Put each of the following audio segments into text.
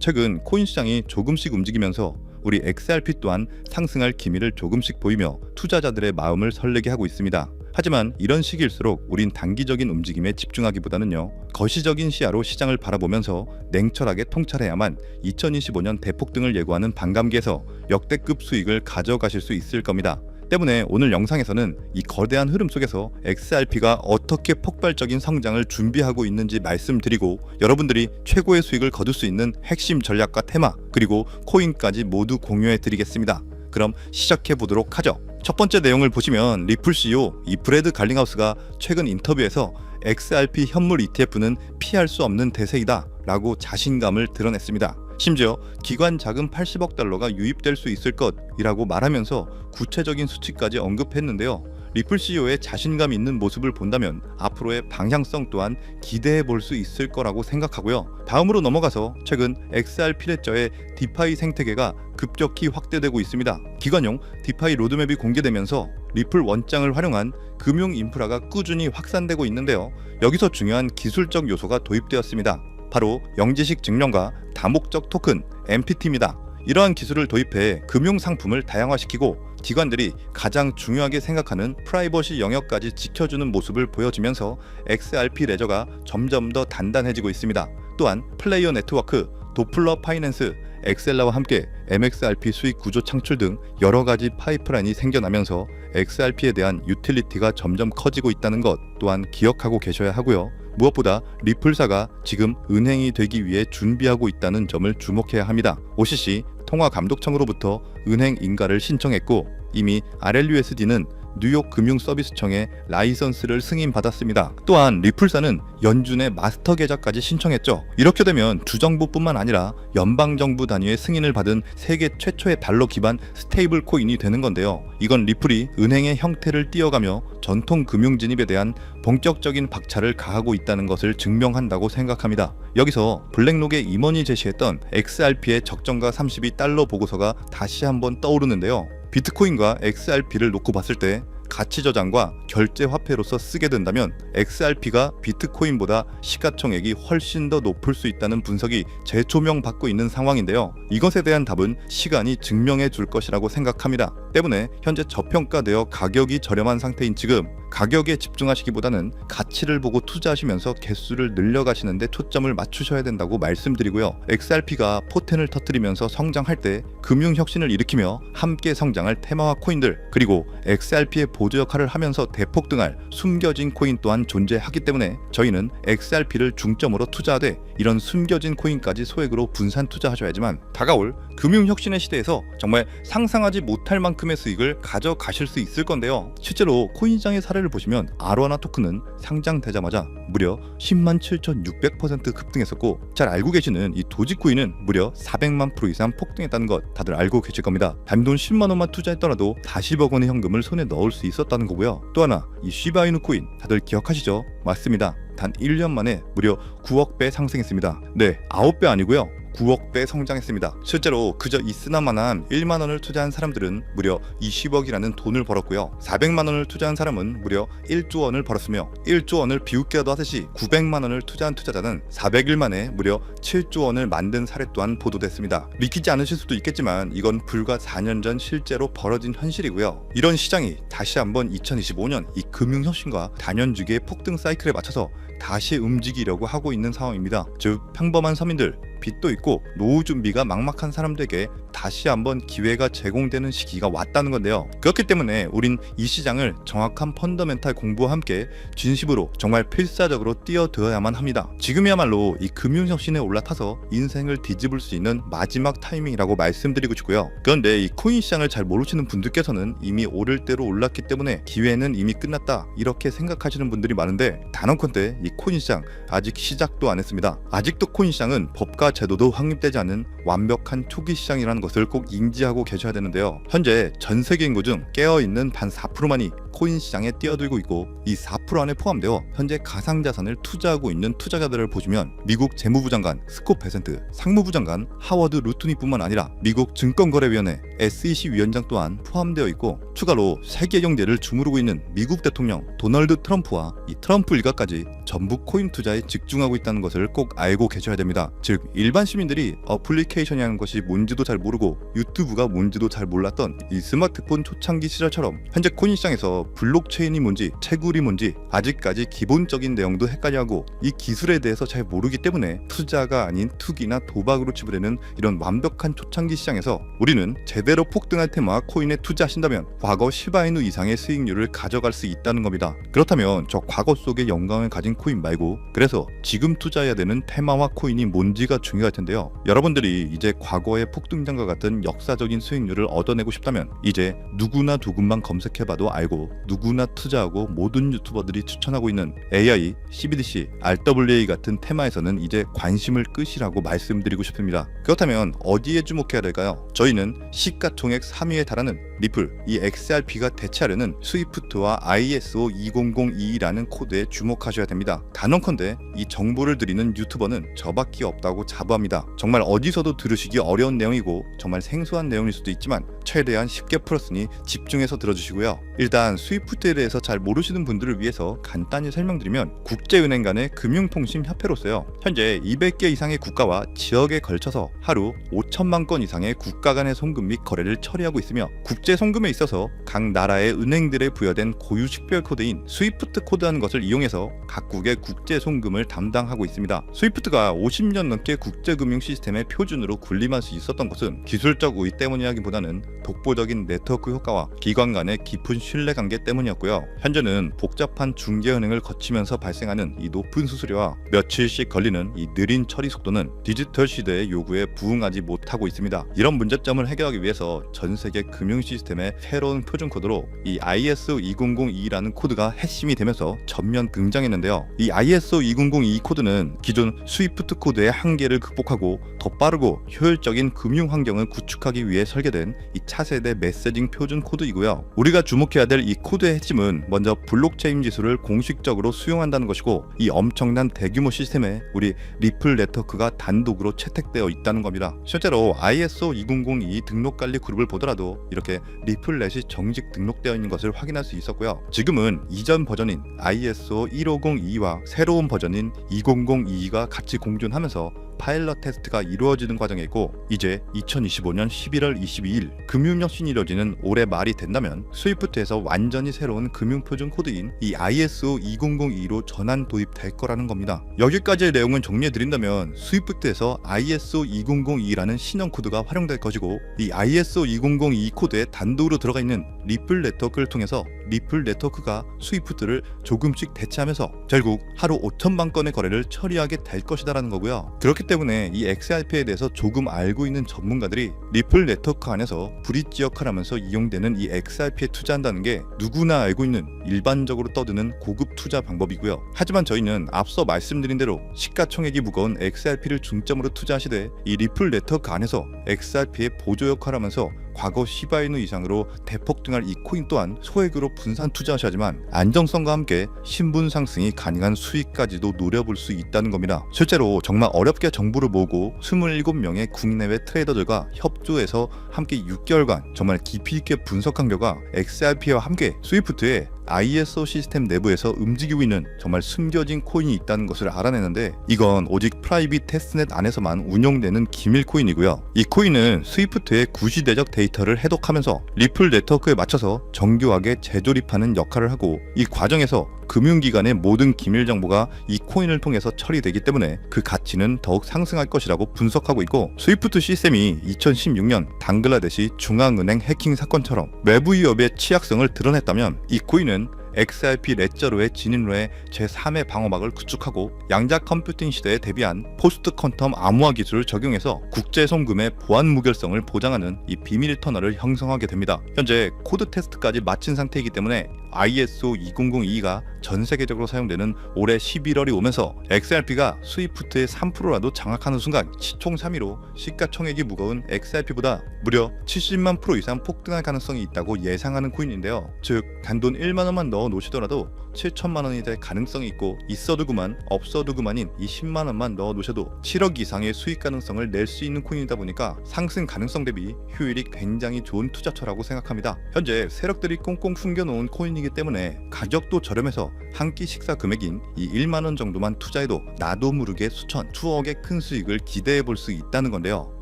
최근 코인 시장이 조금씩 움직이면서 우리 XRP 또한 상승할 기미를 조금씩 보이며 투자자들의 마음을 설레게 하고 있습니다. 하지만 이런 시기일수록 우린 단기적인 움직임에 집중하기보다는요, 거시적인 시야로 시장을 바라보면서 냉철하게 통찰해야만 2025년 대폭등을 예고하는 반감기에서 역대급 수익을 가져가실 수 있을 겁니다. 때문에 오늘 영상에서는 이 거대한 흐름 속에서 XRP가 어떻게 폭발적인 성장을 준비하고 있는지 말씀드리고, 여러분들이 최고의 수익을 거둘 수 있는 핵심 전략과 테마, 그리고 코인까지 모두 공유해 드리겠습니다. 그럼 시작해 보도록 하죠. 첫 번째 내용을 보시면 리플 CEO 이 브래드 갈링하우스가 최근 인터뷰에서 XRP 현물 ETF는 피할 수 없는 대세이다 라고 자신감을 드러냈습니다. 심지어 기관 자금 80억 달러가 유입될 수 있을 것이라고 말하면서 구체적인 수치까지 언급했는데요. 리플 CEO의 자신감 있는 모습을 본다면 앞으로의 방향성 또한 기대해 볼 수 있을 거라고 생각하고요. 다음으로 넘어가서 최근 XRP 레저의 디파이 생태계가 급격히 확대되고 있습니다. 기관용 디파이 로드맵이 공개되면서 리플 원장을 활용한 금융 인프라가 꾸준히 확산되고 있는데요. 여기서 중요한 기술적 요소가 도입되었습니다. 바로 영지식 증명과 다목적 토큰 MPT입니다. 이러한 기술을 도입해 금융 상품을 다양화시키고 기관들이 가장 중요하게 생각하는 프라이버시 영역까지 지켜주는 모습을 보여주면서 XRP 레저가 점점 더 단단해지고 있습니다. 또한 플레이어 네트워크, 도플러 파이낸스, 엑셀라와 함께 MXRP 수익 구조 창출 등 여러 가지 파이프라인이 생겨나면서 XRP에 대한 유틸리티가 점점 커지고 있다는 것 또한 기억하고 계셔야 하고요. 무엇보다 리플사가 지금 은행이 되기 위해 준비하고 있다는 점을 주목해야 합니다. OCC 통화감독청으로부터 은행 인가를 신청했고, 이미 RLUSD는 뉴욕 금융서비스청에 라이선스를 승인받았습니다. 또한 리플사는 연준의 마스터 계좌까지 신청했죠. 이렇게 되면 주정부뿐만 아니라 연방정부 단위의 승인을 받은 세계 최초의 달러 기반 스테이블 코인이 되는 건데요. 이건 리플이 은행의 형태를 띄어가며 전통 금융 진입에 대한 본격적인 박차를 가하고 있다는 것을 증명한다고 생각합니다. 여기서 블랙록의 임원이 제시했던 XRP의 적정가 32달러 보고서가 다시 한번 떠오르는데요. 비트코인과 XRP를 놓고 봤을 때 가치 저장과 결제 화폐로서 쓰게 된다면 XRP가 비트코인보다 시가총액이 훨씬 더 높을 수 있다는 분석이 재조명받고 있는 상황인데요. 이것에 대한 답은 시간이 증명해 줄 것이라고 생각합니다. 때문에 현재 저평가되어 가격이 저렴한 상태인 지금 가격에 집중하시기보다는 가치를 보고 투자하시면서 개수를 늘려가시는 데 초점을 맞추셔야 된다고 말씀드리고요. XRP가 포텐을 터뜨리면서 성장할 때 금융혁신을 일으키며 함께 성장할 테마화 코인들, 그리고 XRP의 보조 역할을 하면서 대폭등할 숨겨진 코인 또한 존재하기 때문에 저희는 XRP를 중점으로 투자하되 이런 숨겨진 코인까지 소액으로 분산 투자하셔야지만 다가올 금융혁신의 시대에서 정말 상상하지 못할 만큼의 수익을 가져가실 수 있을 건데요. 실제로 코인 시장의 사례를 보시면 아로하나 토큰은 상장되자마자 무려 107,600% 급등했었고, 잘 알고 계시는 이 도지코인은 무려 400만 % 이상 폭등했다는 것 다들 알고 계실 겁니다. 단돈 10만 원만 투자했더라도 40억 원의 현금을 손에 넣을 수 있었다는 거고요. 또 하나, 이 시바이누 코인 다들 기억하시죠? 맞습니다. 단 1년 만에 무려 9억 배 상승했습니다. 네, 9배 아니고요. 9억 배 성장했습니다. 실제로 그저 이스나만한 1만 원을 투자한 사람들은 무려 20억이라는 돈을 벌었고요. 400만 원을 투자한 사람은 무려 1조 원을 벌었으며 1조 원을 비웃게도 하듯이 900만 원을 투자한 투자자는 400일 만에 무려 7조 원을 만든 사례 또한 보도됐습니다. 믿기지 않으실 수도 있겠지만 이건 불과 4년 전 실제로 벌어진 현실이고요. 이런 시장이 다시 한번 2025년 이 금융혁신과 단연주기의 폭등 사이클에 맞춰서 다시 움직이려고 하고 있는 상황입니다. 즉 평범한 서민들, 빚도 있고 노후 준비가 막막한 사람들에게 다시 한번 기회가 제공되는 시기가 왔다는 건데요. 그렇기 때문에 우린 이 시장을 정확한 펀더멘탈 공부와 함께 진심으로 정말 필사적으로 뛰어들어야만 합니다. 지금이야말로 이 금융혁신에 올라타서 인생을 뒤집을 수 있는 마지막 타이밍이라고 말씀드리고 싶고요. 그런데 이 코인 시장을 잘 모르시는 분들께서는 이미 오를 대로 올랐기 때문에 기회는 이미 끝났다 이렇게 생각하시는 분들이 많은데, 단언컨대 이 코인 시장 아직 시작도 안 했습니다. 아직도 코인 시장은 법과 제도도 확립되지 않은 완벽한 초기 시장이라는 것을 꼭 인지하고 계셔야 되는데요. 현재 전 세계 인구 중 깨어있는 반 4%만이 코인 시장에 뛰어들고 있고 이 4% 안에 포함되어 현재 가상자산을 투자하고 있는 투자자들을 보시면 미국 재무부 장관 스콧 베센트, 상무부 장관 하워드 루트니뿐만 아니라 미국 증권거래위원회 SEC 위원장 또한 포함되어 있고, 추가로 세계 경제를 주무르고 있는 미국 대통령 도널드 트럼프와 이 트럼프 일가까지 전부 코인 투자에 집중하고 있다는 것을 꼭 알고 계셔야 됩니다. 즉 일반 시민들이 어플리케이션이라는 것이 뭔지도 잘 모르고 유튜브가 뭔지도 잘 몰랐던 이 스마트폰 초창기 시절처럼 현재 코인 시장에서 블록체인이 뭔지 채굴이 뭔지 아직까지 기본적인 내용도 헷갈려하고 이 기술에 대해서 잘 모르기 때문에 투자가 아닌 투기나 도박으로 치부되는 이런 완벽한 초창기 시장에서 우리는 제대로 폭등할 테마 코인에 투자하신다면 과거 시바이누 이상의 수익률을 가져갈 수 있다는 겁니다. 그렇다면 저 과거 속의 영광을 가진 코인 말고 그래서 지금 투자해야 되는 테마와 코인이 뭔지가 중요할 텐데요. 여러분들이 이제 과거의 폭등장과 같은 역사적인 수익률을 얻어내고 싶다면 이제 누구나 조금만 검색해봐도 알고 누구나 투자하고 모든 유튜버들이 추천하고 있는 AI, CBDC, RWA 같은 테마에서는 이제 관심을 끄시라고 말씀드리고 싶습니다. 그렇다면 어디에 주목해야 될까요? 저희는 시가총액 3위에 달하는 리플, 이 XRP가 대체하려는 스위프트와 ISO 20022라는 코드에 주목하셔야 됩니다. 단언컨대 이 정보를 드리는 유튜버는 저밖에 없다고 자부합니다. 정말 어디서도 들으시기 어려운 내용이고 정말 생소한 내용일 수도 있지만 최대한 쉽게 풀었으니 집중해서 들어주시고요. 일단 스위프트에 대해서 잘 모르시는 분들을 위해서 간단히 설명드리면 국제은행 간의 금융통신협회로서요, 현재 200개 이상의 국가와 지역에 걸쳐서 하루 5천만 건 이상의 국가 간의 송금 및 거래를 처리하고 있으며 국제 송금에 있어서 각 나라의 은행들에 부여된 고유 식별 코드인 스위프트 코드라는 것을 이용해서 각국의 국제 송금을 담당하고 있습니다. 스위프트가 50년 넘게 국제금융 시스템의 표준으로 군림할 수 있었던 것은 기술적 우위 때문이라기보다는 독보적인 네트워크 효과와 기관 간의 깊은 신뢰관계 때문이었고요. 현재는 복잡한 중개은행을 거치면서 발생하는 이 높은 수수료와 며칠씩 걸리는 이 느린 처리 속도는 디지털 시대의 요구에 부응하지 못하고 있습니다. 이런 문제점을 해결하기 위해서 전 세계 금융 시스템의 새로운 표준 코드로 이 ISO 2002라는 코드가 핵심이 되면서 전면 등장했는데요. 이 ISO 2002 코드는 기존 스위프트 코드의 한계를 극복하고 더 빠르고 효율적인 금융 환경을 구축하기 위해 설계된 이 차세대 메시징 표준 코드이고요. 우리가 주목해야 될 이 코드의 핵심은 먼저 블록체인 기술을 공식적으로 수용한다는 것이고, 이 엄청난 대규모 시스템에 우리 리플 네트워크가 단독으로 채택되어 있다는 겁니다. 실제로 ISO 2002 등록관리 그룹을 보더라도 이렇게 리플넷이 정식 등록되어 있는 것을 확인할 수 있었고요. 지금은 이전 버전인 ISO 1502와 새로운 버전인 2002가 같이 공존하면서 파일럿 테스트가 이루어지는 과정에 있고, 이제 2025년 11월 22일 금융혁신이 이루어지는 올해 말이 된다면 스위프트에서 완전히 새로운 금융표준 코드인 이 ISO 2002로 전환 도입될 거라는 겁니다. 여기까지의 내용은 정리해드린다면 스위프트에서 ISO 2002라는 신형 코드가 활용될 것이고, 이 ISO 2002 코드에 단독으로 들어가 있는 리플 네트워크를 통해서 리플 네트워크가 스위프트를 조금씩 대체하면서 결국 하루 5천만 건의 거래를 처리하게 될 것이다라는 거고요. 그렇기 때문에 이 XRP에 대해서 조금 알고 있는 전문가들이 리플 네트워크 안에서 브릿지 역할을 하면서 이용되는 이 XRP에 투자한다는 게 누구나 알고 있는 일반적으로 떠드는 고급 투자 방법이고요. 하지만 저희는 앞서 말씀드린 대로 시가총액이 무거운 XRP를 중점으로 투자하시되 이 리플 네트워크 안에서 XRP의 보조 역할을 하면서 과거 시바이누 이상으로 대폭등할 이 코인 또한 소액으로 분산 투자하셔야지만 안정성과 함께 신분 상승이 가능한 수익까지도 노려볼 수 있다는 겁니다. 실제로 정말 어렵게 정보를 모으고 27명의 국내외 트레이더들과 협조해서 함께 6개월간 정말 깊이 있게 분석한 결과 XRP와 함께 스위프트의 ISO 시스템 내부에서 움직이고 있는 정말 숨겨진 코인이 있다는 것을 알아내는데, 이건 오직 프라이빗 테스트넷 안에서만 운영되는 기밀 코인이고요. 이 코인은 스위프트의 구시대적 데이터를 해독하면서 리플 네트워크에 맞춰서 정교하게 재조립하는 역할을 하고, 이 과정에서 금융기관의 모든 기밀 정보가 이 코인을 통해서 처리되기 때문에 그 가치는 더욱 상승할 것이라고 분석하고 있고, 스위프트 시스템이 2016년 방글라데시 중앙은행 해킹 사건처럼 외부 위협의 취약성을 드러냈다면, 이 코인은 XRP 레저로의 진입로에 제3의 방어막을 구축하고 양자 컴퓨팅 시대에 대비한 포스트 퀀텀 암호화 기술을 적용해서 국제 송금의 보안 무결성을 보장하는 이 비밀 터널을 형성하게 됩니다. 현재 코드 테스트까지 마친 상태이기 때문에 ISO 20022가 전 세계적으로 사용되는 올해 11월이 오면서 XRP가 스위프트의 3%라도 장악하는 순간 시총 3위로 시가총액이 무거운 XRP보다 무려 70만 프로 이상 폭등할 가능성이 있다고 예상하는 코인인데요. 즉 단돈 1만 원만 넣어 놓으시더라도 7천만 원이 될 가능성이 있고, 있어도 그만 없어도 그만인 이 10만 원만 넣어 놓으셔도 7억 이상의 수익 가능성을 낼 수 있는 코인이다 보니까 상승 가능성 대비 효율이 굉장히 좋은 투자처라고 생각합니다. 현재 세력들이 꽁꽁 숨겨놓은 코인이기 때문에 가격도 저렴해서 한 끼 식사 금액인 이 1만 원 정도만 투자해도 나도 모르게 수천, 수억의 큰 수익을 기대해 볼 수 있다는 건데요.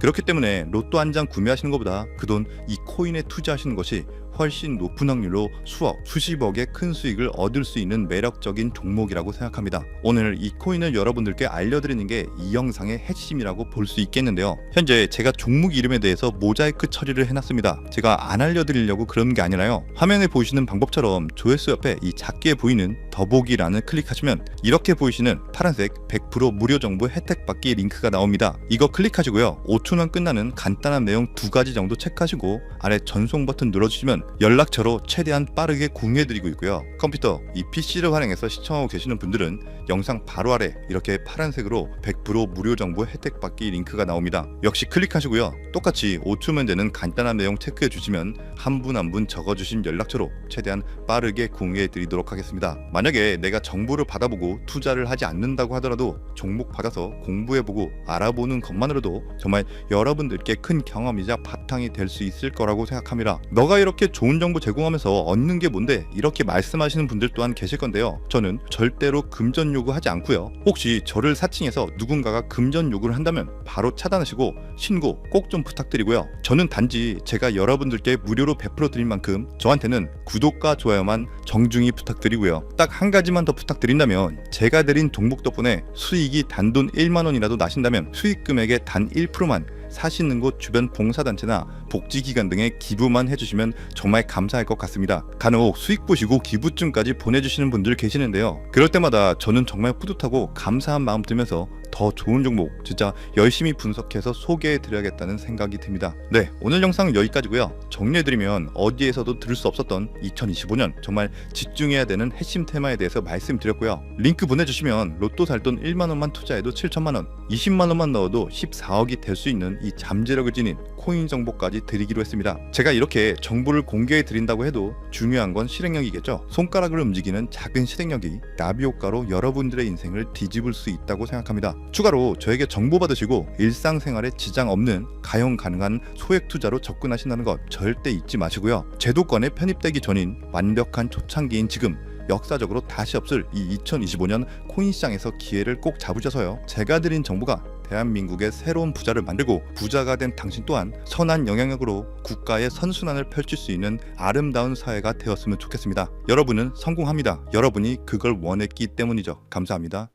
그렇기 때문에 로또 한 장 구매하시는 것보다 그 돈 이 코인에 투자하시는 것이 훨씬 높은 확률로 수억, 수십억의 큰 수익을 얻을 수 있는 매력적인 종목이라고 생각합니다. 오늘 이 코인을 여러분들께 알려드리는 게 이 영상의 핵심이라고 볼 수 있겠는데요. 현재 제가 종목 이름에 대해서 모자이크 처리를 해놨습니다. 제가 안 알려드리려고 그런 게 아니라요. 화면에 보이시는 방법처럼 조회수 옆에 이 작게 보이는 더보기란을 클릭하시면 이렇게 보이시는 파란색 100% 무료 정보 혜택 받기 링크가 나옵니다. 이거 클릭하시고요. 5초면 끝나는 간단한 내용 2가지 정도 체크하시고 아래 전송 버튼 눌러주시면 연락처로 최대한 빠르게 공유해드리고 있고요. 컴퓨터, 이 PC를 활용해서 시청하고 계시는 분들은 영상 바로 아래 이렇게 파란색으로 100% 무료 정보 혜택 받기 링크가 나옵니다. 역시 클릭하시고요. 똑같이 5초면 되는 간단한 내용 체크해 주시면 한 분 한 분 적어주신 연락처로 최대한 빠르게 공유해드리도록 하겠습니다. 만약에 내가 정보를 받아보고 투자를 하지 않는다고 하더라도 종목 받아서 공부해보고 알아보는 것만으로도 정말 여러분들께 큰 경험이자 바탕이 될 수 있을 거라고 생각합니다. 너가 이렇게 좋은 정보 제공하면서 얻는 게 뭔데? 이렇게 말씀하시는 분들 또한 계실 건데요. 저는 절대로 금전 요구하지 않고요. 혹시 저를 사칭해서 누군가가 금전 요구를 한다면 바로 차단하시고 신고 꼭 좀 부탁드리고요. 저는 단지 제가 여러분들께 무료로 베풀어 드릴 만큼 저한테는 구독과 좋아요만 정중히 부탁드리고요. 딱 한 가지만 더 부탁드린다면, 제가 드린 종목 덕분에 수익이 단돈 1만 원이라도 나신다면 수익 금액의 단 1%만 사시는 곳 주변 봉사단체나 복지기관 등에 기부만 해주시면 정말 감사할 것 같습니다. 간혹 수익 보시고 기부증까지 보내주시는 분들 계시는데요. 그럴 때마다 저는 정말 뿌듯하고 감사한 마음 들면서 더 좋은 종목 진짜 열심히 분석해서 소개해드려야겠다는 생각이 듭니다. 네, 오늘 영상은 여기까지고요. 정리해드리면 어디에서도 들을 수 없었던 2025년 정말 집중해야 되는 핵심 테마에 대해서 말씀드렸고요. 링크 보내주시면 로또 살 돈 1만 원만 투자해도 7천만 원, 20만 원만 넣어도 14억이 될 수 있는 이 잠재력을 지닌 코인 정보까지 드리기로 했습니다. 제가 이렇게 정보를 공개해 드린다고 해도 중요한 건 실행력이겠죠. 손가락을 움직이는 작은 실행력이 나비 효과로 여러분들의 인생을 뒤집을 수 있다고 생각합니다. 추가로 저에게 정보 받으시고 일상생활에 지장 없는 가용 가능한 소액 투자로 접근하신다는 것 절대 잊지 마시고요. 제도권에 편입되기 전인 완벽한 초창기인 지금 역사적으로 다시 없을 이 2025년 코인 시장에서 기회를 꼭 잡으셔서요. 제가 드린 정보가 대한민국의 새로운 부자를 만들고 부자가 된 당신 또한 선한 영향력으로 국가의 선순환을 펼칠 수 있는 아름다운 사회가 되었으면 좋겠습니다. 여러분은 성공합니다. 여러분이 그걸 원했기 때문이죠. 감사합니다.